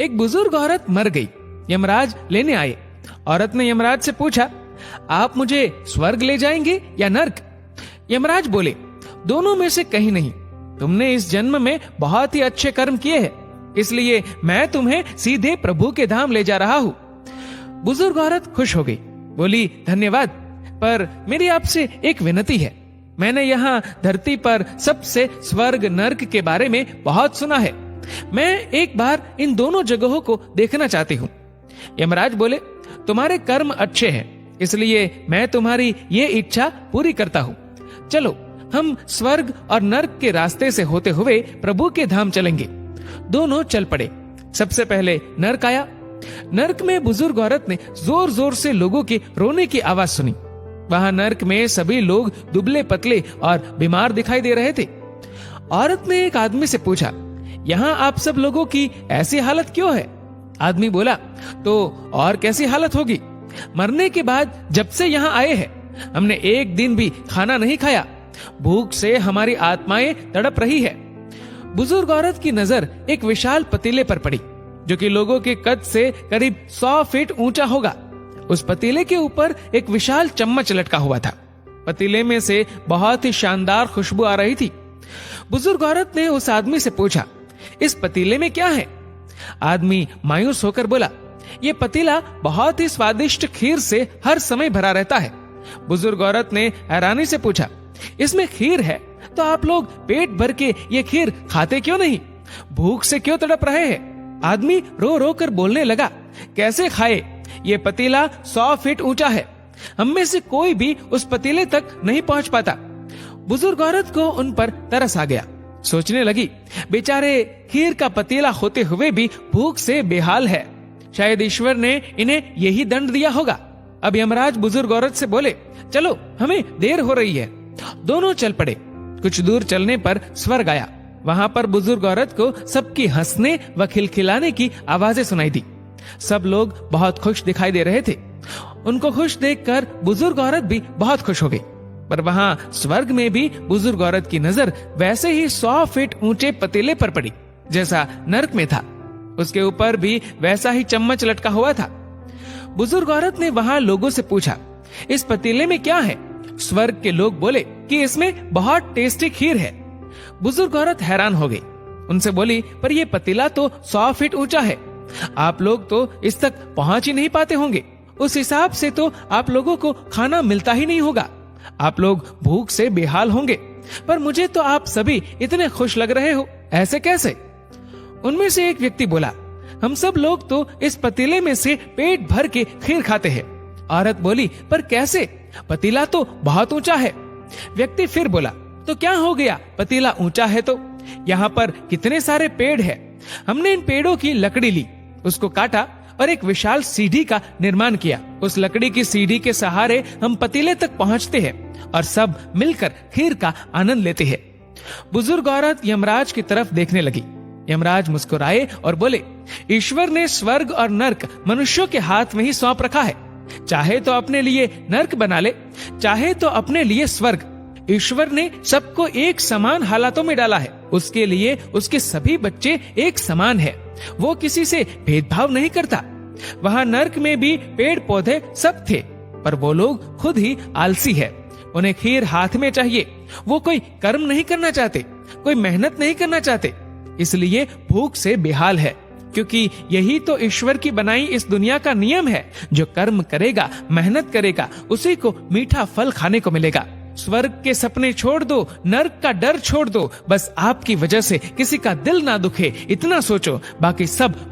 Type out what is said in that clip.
एक बुजुर्ग औरत मर गई। यमराज लेने आए। औरत ने यमराज से पूछा, आप मुझे स्वर्ग ले जाएंगे या नर्क? यमराज बोले, दोनों में से कहीं नहीं। तुमने इस जन्म में बहुत ही अच्छे कर्म किए हैं, इसलिए मैं तुम्हें सीधे प्रभु के धाम ले जा रहा हूँ। बुजुर्ग औरत खुश हो गई, बोली, धन्यवाद, पर मेरी आपसे एक विनती है। मैंने यहाँ धरती पर सबसे स्वर्ग नर्क के बारे में बहुत सुना है। मैं एक बार इन दोनों जगहों को देखना चाहती हूँ। यमराज बोले, तुम्हारे कर्म अच्छे हैं, इसलिए मैं तुम्हारी ये इच्छा पूरी करता हूँ। चलो हम स्वर्ग और नर्क के रास्ते से होते हुए प्रभु के धाम चलेंगे। दोनों चल पड़े। सबसे पहले नर्क आया। नर्क में बुजुर्ग औरत ने जोर जोर से लोगों की रोने की आवाज सुनी। वहां नर्क में सभी लोग दुबले पतले और बीमार दिखाई दे रहे थे। औरत ने एक आदमी से पूछा, यहाँ आप सब लोगों की ऐसी हालत क्यों है? आदमी बोला, तो और कैसी हालत होगी? मरने के बाद जब से यहाँ आए हैं, हमने एक दिन भी खाना नहीं खाया। भूख से हमारी आत्माएं तड़प रही है। बुजुर्ग औरत की नजर एक विशाल पतीले पर पड़ी, जो कि लोगों के कद से करीब 100 फीट ऊंचा होगा। उस पतीले के ऊपर एक विशाल चम्मच लटका हुआ था। पतीले में से बहुत ही शानदार खुशबू आ रही थी। बुजुर्ग औरत ने उस आदमी से पूछा, इस पतीले में क्या है? आदमी मायूस होकर बोला, ये पतीला बहुत ही स्वादिष्ट खीर से हर समय भरा रहता है। बुजुर्ग औरत ने हैरानी से पूछा, इसमें खीर है तो आप लोग पेट भर के ये खीर खाते क्यों नहीं? भूख से क्यों तड़प रहे हैं? आदमी रो रो कर बोलने लगा, कैसे खाए? ये पतीला 100 फीट ऊंचा है। हम में से कोई भी उस पतीले तक नहीं पहुंच पाता। बुजुर्ग औरत को उन पर तरस आ गया। सोचने लगी, बेचारे खीर का पतीला होते हुए भी भूख से बेहाल है। शायद ईश्वर ने इन्हें यही दंड दिया होगा। अब यमराज बुजुर्ग औरत से बोले, चलो हमें देर हो रही है। दोनों चल पड़े। कुछ दूर चलने पर स्वर्ग आया। वहां पर बुजुर्ग औरत को सबकी हंसने व खिलखिलाने की आवाजें सुनाई दी। सब लोग बहुत खुश दिखाई दे रहे थे। उनको खुश देखकर बुजुर्ग औरत भी बहुत खुश हो गई। पर वहां स्वर्ग में भी बुजुर्ग औरत की नजर वैसे ही 100 फीट ऊंचे पतीले पर पड़ी जैसा नर्क में था। उसके ऊपर भी वैसा ही चम्मच लटका हुआ था। बुजुर्ग औरत ने वहां लोगों से पूछा, इस पतीले में क्या है? स्वर्ग के लोग बोले कि इसमें बहुत टेस्टी खीर है। बुजुर्ग औरत हैरान हो गई। उनसे बोली, पर यह पतीला तो 100 फीट ऊंचा है। आप लोग तो इस तक पहुंच ही नहीं पाते होंगे। उस हिसाब से तो आप लोगों को खाना मिलता ही नहीं होगा। आप लोग भूख से बेहाल होंगे। पर मुझे तो आप सभी इतने खुश लग रहे हो, ऐसे कैसे? उनमें से एक व्यक्ति बोला, हम सब लोग तो इस पतीले में से पेट भर के खीर खाते हैं। औरत बोली, पर कैसे? पतीला तो बहुत ऊंचा है। व्यक्ति फिर बोला, तो क्या हो गया? पतीला ऊंचा है तो यहाँ पर कितने सारे पेड़ हैं। हमने इन पेड़ों की लकड़ी ली, उसको काटा और एक विशाल सीढ़ी का निर्माण किया। उस लकड़ी की सीढ़ी के सहारे हम पतीले तक पहुंचते हैं और सब मिलकर खीर का आनंद लेते हैं। बुजुर्ग औरत यमराज की तरफ देखने लगी। यमराज मुस्कुराए और बोले, ईश्वर ने स्वर्ग और नर्क मनुष्यों के हाथ में ही सौंप रखा है। चाहे तो अपने लिए नर्क बना ले, चाहे तो अपने लिए स्वर्ग। ईश्वर ने सबको एक समान हालातों में डाला है। उसके लिए उसके सभी बच्चे एक समान है। वो किसी से भेदभाव नहीं करता। वहाँ नर्क में भी पेड़ पौधे सब थे, पर वो लोग खुद ही आलसी है। उन्हें खीर हाथ में चाहिए। वो कोई कर्म नहीं करना चाहते, कोई मेहनत नहीं करना चाहते, इसलिए भूख से बेहाल है। क्योंकि यही तो ईश्वर की बनाई इस दुनिया का नियम है। जो कर्म करेगा, मेहनत करेगा, उसी को मीठा फल खाने को मिलेगा। स्वर्ग के सपने छोड़ दो, नर्क का डर छोड़ दो। बस आपकी वजह से किसी का दिल ना दुखे, इतना सोचो, बाकी सब